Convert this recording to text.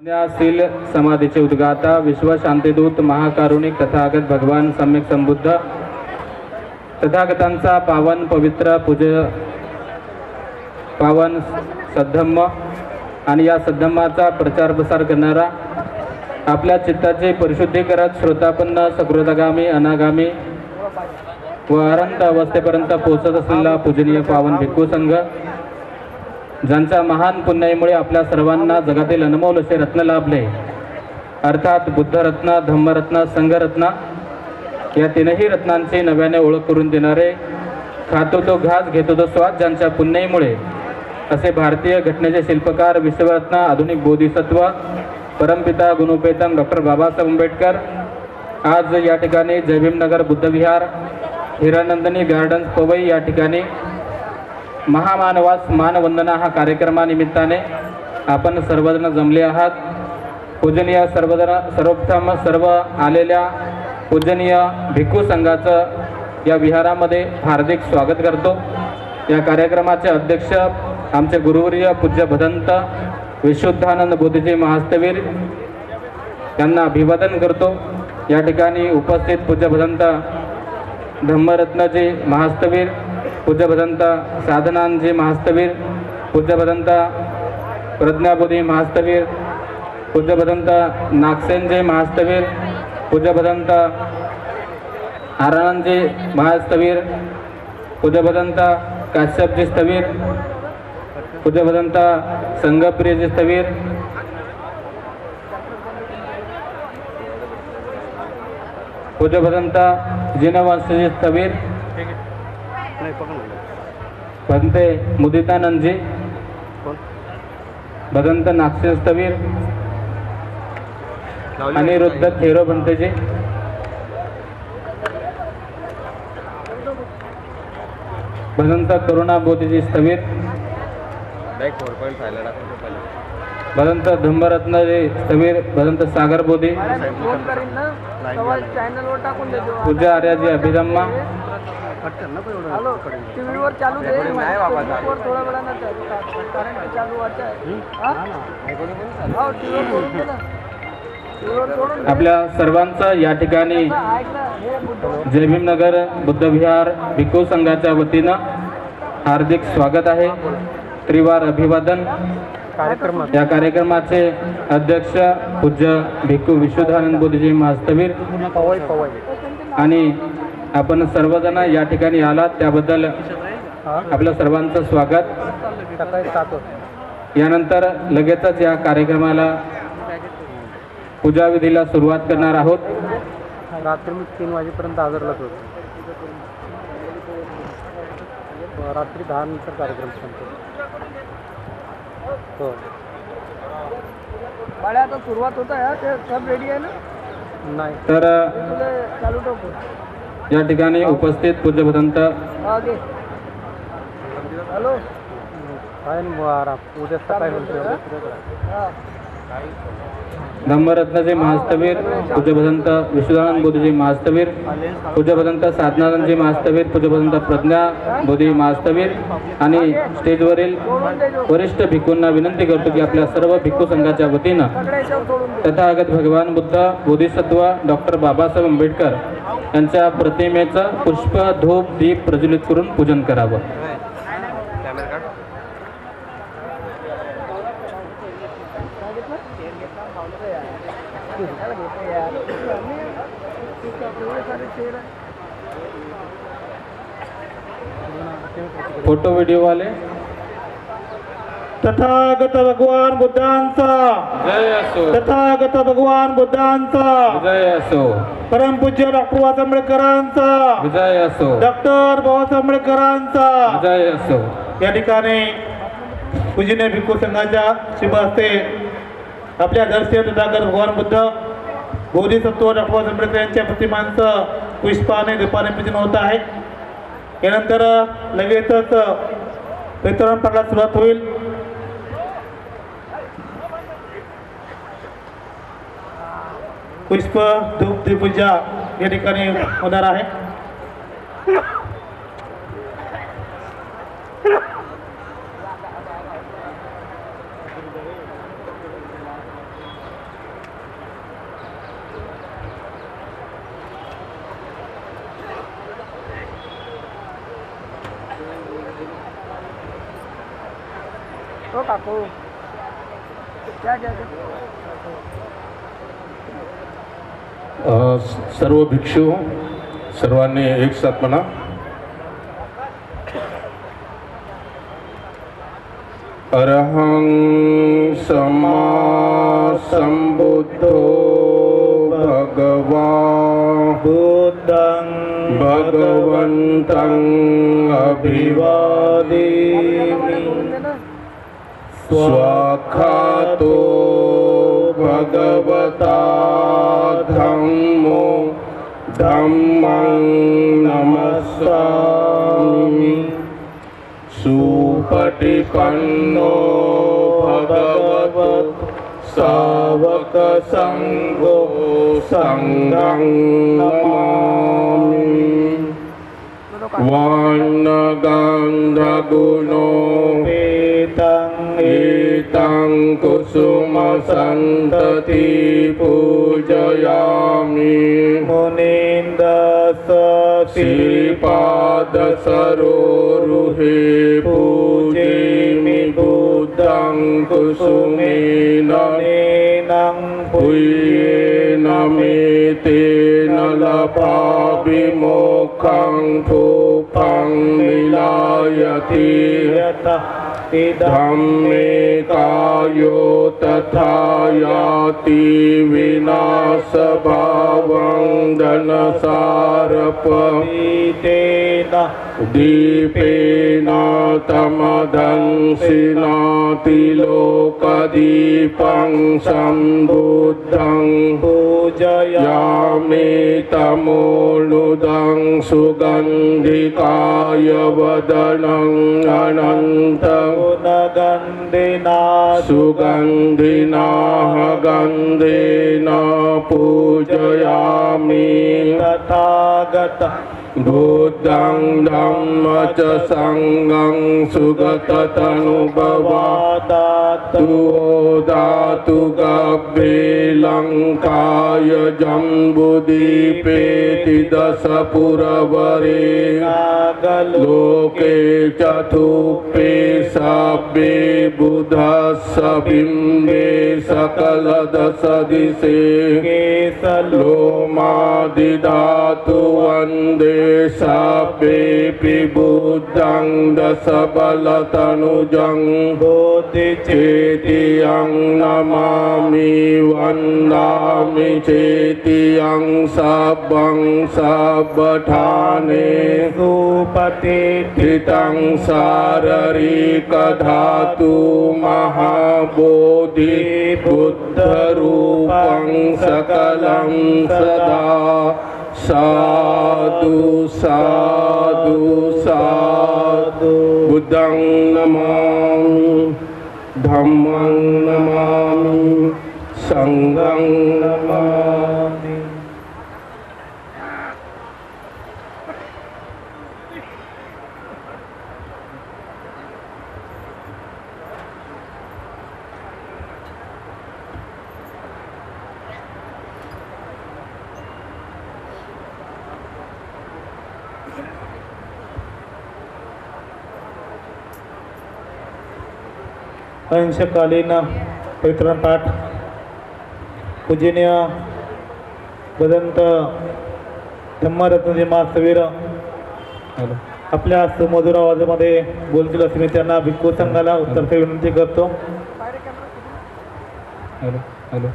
प्रज्ञाशील समाधीचे उद्गाता विश्व शांतिदूत महाकारुणिक तथागत भगवान सम्यक संबुद्ध तथागतांचा पावन पवित्र पावन सद्धम्म आणि या सद्धम्माचा प्रचार प्रसार करणारा आपल्या चित्ताचे परिशुद्धी करत श्रोतापन्न सकृतगामी अनागामी व अनंत अवस्थेपर्यंत पोहोचत असलेला पूजनीय पावन भिक्खू संघ, ज्यांच्या महान पुण्याईमुळे आपल्या सर्वांना जगातील अनमोल असे रत्न लाभले, अर्थात बुद्धरत्न, धम्मरत्न, संघरत्न या तीनही रत्नांची नव्याने ओळख करून देणारे, खातो तो घास घेतो तो स्वाद, ज्यांच्या पुण्याईमुळे असे भारतीय घटनेचे शिल्पकार विश्वरत्न आधुनिक बोधिसत्व परमपिता गुणोपेतम डॉक्टर बाबासाहेब आंबेडकर आज या ठिकाणी जय भीमनगर बुद्धविहार हिरानंदिनी गार्डन्स पवई या ठिकाणी महामानवास मानवंदना हा कार्यक्रमानिमित्ताने आपण सर्वजण जमले आहात। पूजनीय सर्वप्रथम सर्व आलेल्या पूजनीय भिक्खू संघाचं या विहारामध्ये हार्दिक स्वागत करतो। या कार्यक्रमाचे अध्यक्ष आमचे गुरुवर्य पूज्य भदंत विशुद्धानंद बोधीजी महास्तवीर यांना अभिवादन करतो। या ठिकाणी उपस्थित पूज्य भदंत धम्मरत्नजी महास्तवीर, पूज्य भदंत साधनांजी महास्तवीर, पूज्य भदंत प्रज्ञाबोधी महास्तवीर, पूज्य भदंत नागसेनजी महास्तवीर, पूज्य भदंत आरानंदजी महास्तवीर, पूज्य भदंत काश्यपजी स्थवीर, पूज्य भदंत संगप्रियजी स्थवीर, पूज्य भदंत जिनवंशजी स्थवीर, भंते मुदितानंदजी, भदंत नागसेन स्थवीर, अनिरुद्ध थेरो भंतेजी, भदंत करुणा बोधीजी स्थवीर, भदंत धम्मरत्नजी स्थवीर, भदंत सागर बोधी, पूज्य आर्याजी अभिधम्मा, आपल्या सर्वांचं या ठिकाणी जय भीमनगर बुद्धविहार भिक्खू संघाच्या वतीनं हार्दिक स्वागत आहे, त्रिवार अभिवादन। या कार्यक्रमाचे अध्यक्ष पूज्य भिक्खू विशुद्धानंद बोधीजी महास्तवीर आणि आपण सर्वजण या ठिकाणी आलात त्याबद्दल आपल्या सर्वांचं स्वागत। यानंतर लगेचच या कार्यक्रमाला पूजाविधीला सुरुवात करणार आहोत। रात्री 3 वाजेपर्यंत हजर होतो, रात्री 10 नंतर कार्यक्रम संपतो। हो बाळा आता सुरुवात होत आहे, ते सब रेडी आहे ना? नाही तर चालू ठेवतो। या ठिकाणी उपस्थित पूज्य भदंत हॅलो काय उद्या सकाळी धम्मरत्नजी महास्तवीर, पूज्य भदंत विशुद्धानंद बोधीजी महास्तवीर, पूज्य भदंत साधनानंदजी महास्तवीर, पूज्य भदंत प्रज्ञा बोधी महास्तवीर आणि स्टेजवरील वरिष्ठ भिक्खूंना विनंती करतो की आपल्या सर्व भिक्खू संघाच्या वतीनं तथागत भगवान बुद्ध बोधिसत्व डॉक्टर बाबासाहेब आंबेडकर यांच्या प्रतिमेचं पुष्प धूप दीप प्रज्वलित करून पूजन करावं। फोटो व्हिडिओ वाले तथागत भगवान बुद्धांचा जय असो, तथागत भगवान बुद्धांचा जय असो, परमपूज्य डॉक्टर बाबासाहेब आंबेडकरांचा जय असो, डॉक्टर बाबासाहेब आंबेडकरांचा जय असो। या ठिकाणी पूजनीय भिक्खू संघाच्या शुभ हस्ते आपल्या दर्शन तथागत भगवान बुद्ध बोधिसत्व डॉक्टर बाबासाहेब आंबेडकर यांच्या प्रतिमांचं पुष्पाने धुपाने पूजन होत आहे। यानंतर लगेचच वितरण पाठाला सुरुवात होईल। पुष्प धूप दीपूजा या ठिकाणी होणार आहे। सर्व भिक्षू सर्वांनी एक साथ म्हणा. अरहं सम्मा संबुद्धो भगवान् बुद्धं भगवन्तं अभिवादेमि. स्वाखातो भगवता धम्मो धम्मं नमस्सामि. सुपटिपन्नो भगवतो सावक संघो संघं नमामि. वर्णगन्धगुणो एतं कुसुमसन्तति पूजयामि. मुनीन्द्रस्य श्रीपादसरोरुहे पूजेमि. बुद्धं कुसुमेन पूयेन मे तेन लभामि मोक्षं. भूपं मिलायति धम्मे कायो तथा याति. विनाशभावं धनसारपीतेन दीपेन तमदंसिना तिलोकदीपं सम्बुद्धं पूजयामि. तमोलुदं सुगन्धिकाय वदनं अनन्तं गुणगन्धिना सुगन्धिनाः गन्धेन पूजयामि. तथागत बुद्धं धम्मं च संघं सुगततनुभवादातु दातु गभ्रे लङ्काय जम्बुदीपेति दशपुरवरे. लोके चतुप्पे सभ्ये बुधस्य बिम्बे सकलदशदिशे. लोमादिधातु वन्दे सभ्येऽपि बुद्धं दशबलतनुजं. चेतियं नमामि वन्दामि चेतियं सभं सभठाने. सुपतिथितं शारीरिकधातु महाबोधि बुद्धरूपं सकलं सदा. साधु साधु साधु. बुद्धं नमामि धम्मं नमामि संघं नमामि. अंशकालीन परित्राण पाठ पूजनीय भदंत धम्मरत्नजी महासवीर आपल्या सुमधुर आवाजामध्ये बोलतील असे मी त्यांना भिक्खू संघाला उत्तर विनंती करतो. Hello hello